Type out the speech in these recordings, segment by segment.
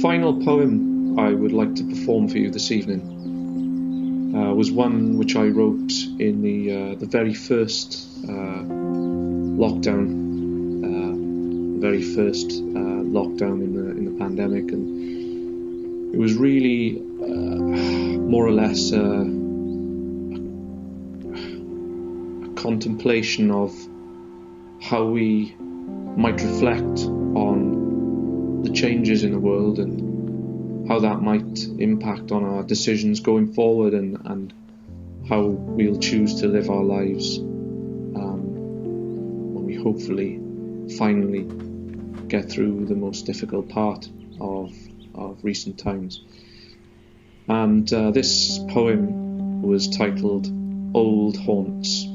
final poem I would like to perform for you this evening was one which I wrote in the very first lockdown, in the pandemic, and it was really more or less a contemplation of how we might reflect on the changes in the world and how that might impact on our decisions going forward, and how we'll choose to live our lives when we hopefully finally get through the most difficult part of recent times. And this poem was titled Old Haunts.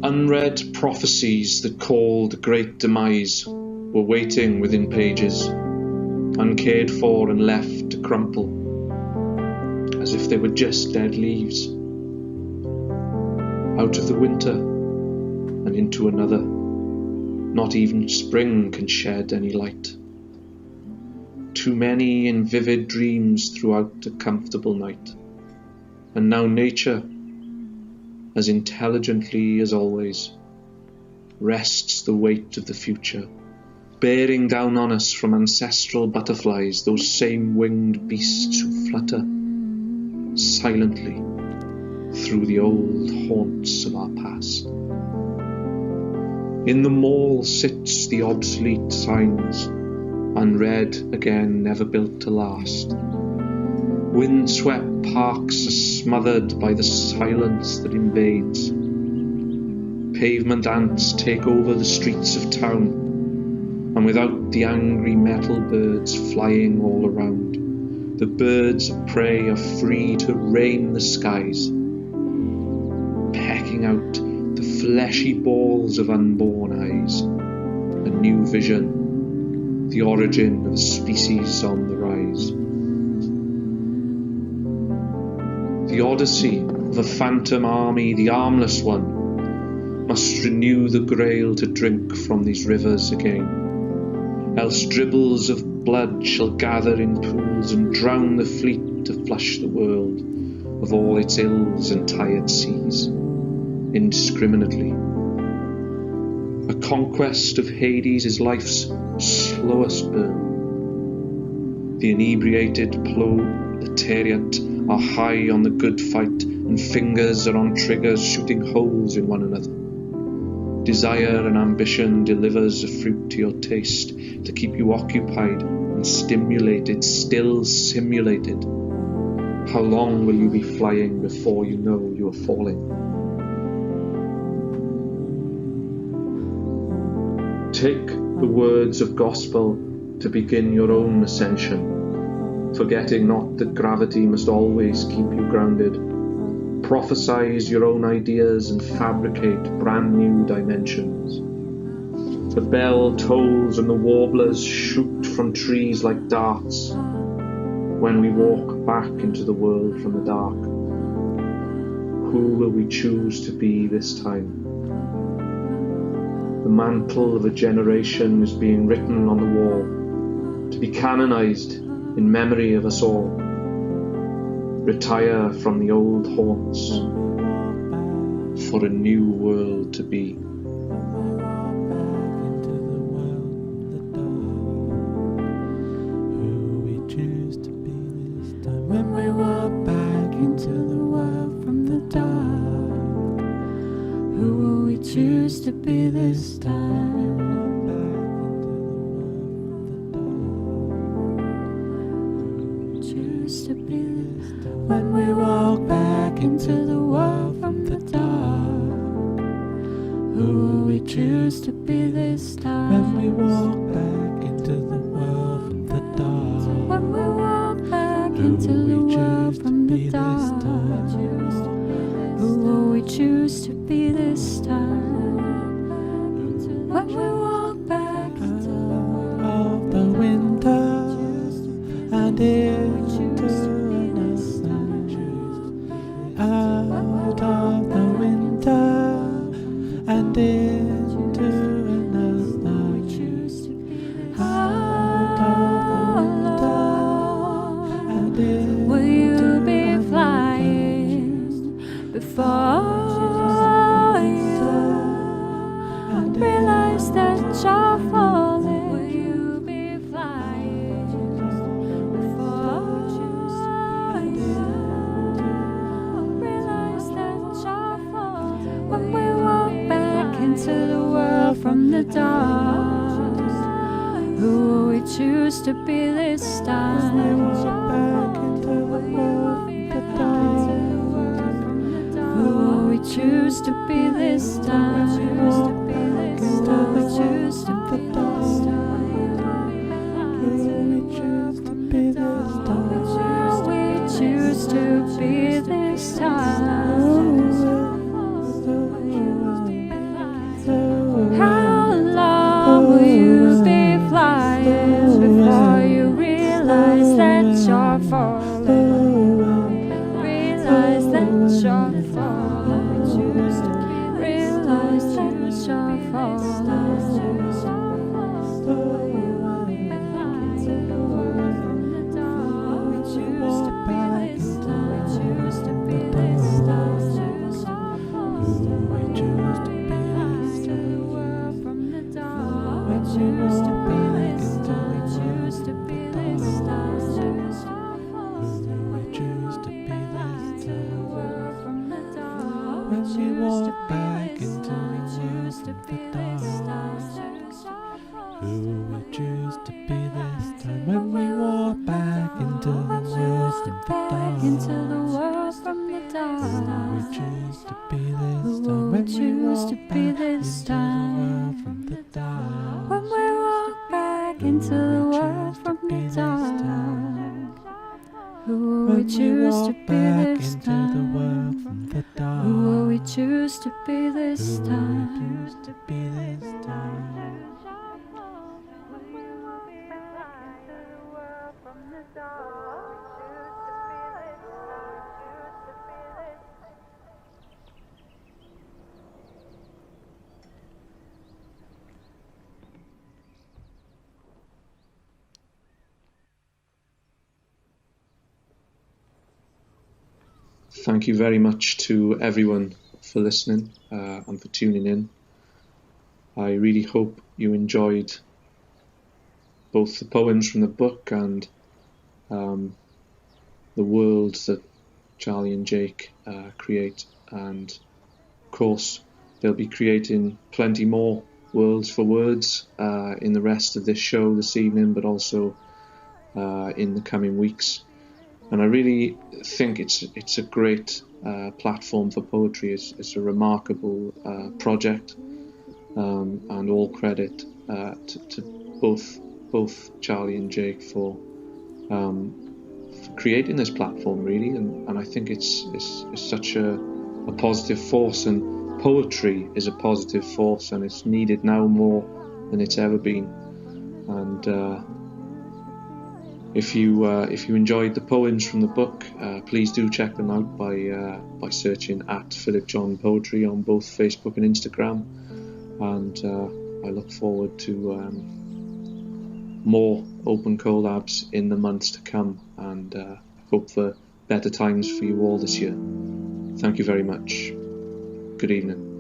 Unread prophecies that called a great demise were waiting within pages, uncared for and left to crumple, as if they were just dead leaves. Out of the winter and into another, not even spring can shed any light. Too many in vivid dreams throughout a comfortable night, and now nature, as intelligently as always, rests the weight of the future, bearing down on us from ancestral butterflies, those same winged beasts who flutter silently through the old haunts of our past. In the mall sits the obsolete signs, unread again, never built to last. Windswept parks are smothered by the silence that invades. Pavement ants take over the streets of town, and without the angry metal birds flying all around, the birds of prey are free to rain the skies, pecking out the fleshy balls of unborn eyes. A new vision, the origin of a species on the rise. The odyssey of a phantom army, the armless one, must renew the grail to drink from these rivers again. Else dribbles of blood shall gather in pools and drown the fleet to flush the world of all its ills and tired seas, indiscriminately. A conquest of Hades is life's slowest burn. The inebriated proletariat are high on the good fight, and fingers are on triggers shooting holes in one another. Desire and ambition delivers a fruit to your taste to keep you occupied and stimulated, still simulated. How long will you be flying before you know you are falling? Take the words of gospel to begin your own ascension, forgetting not that gravity must always keep you grounded. Prophesize your own ideas and fabricate brand new dimensions. The bell tolls and the warblers shoot from trees like darts when we walk back into the world from the dark. Who will we choose to be this time? The mantle of a generation is being written on the wall, to be canonized in memory of us all. Retire from the old haunts for a new world to be. When we walk back into the world from the dark, who will we choose to be this time? Choose to be this time. When we walk back into the world from the dark, who will we choose to be this time? When we walk back into the world from the dark, when we walk back into the world from the dark, who will we choose to be this time? When we walk back into the world of the winter and into another, out of the winter and into another. into the world from the dark? Who will we choose to be this time? When we walk back into the world from the dark, who will we choose to be this time? Who will we choose to be this time? Who will we choose to be this time? We choose to be this time. How long will you be flying before you realize that you're falling? Realize that you're falling. Realize that you're falling. When we walk back into the world from the dark, who we choose to be this time? When we walk back into the world from the dark, who we choose to be this time? When we choose to be this time from the dark, when we walk back into the world from the dark, who will we choose to be this time? Who will we choose to be this time? Thank you very much to everyone for listening and for tuning in. I really hope you enjoyed both the poems from the book and the worlds that Charlie and Jake create. And of course, they'll be creating plenty more worlds for words in the rest of this show this evening, but also in the coming weeks. And I really think it's a great platform for poetry. It's a remarkable project, and all credit to both Charlie and Jake for creating this platform, really. And I think it's such a positive force, and poetry is a positive force, and it's needed now more than it's ever been. And if you enjoyed the poems from the book, please do check them out by searching at Philip John Poetry on both Facebook and Instagram. And I look forward to more open collabs in the months to come, and hope for better times for you all this year. Thank you very much. Good evening.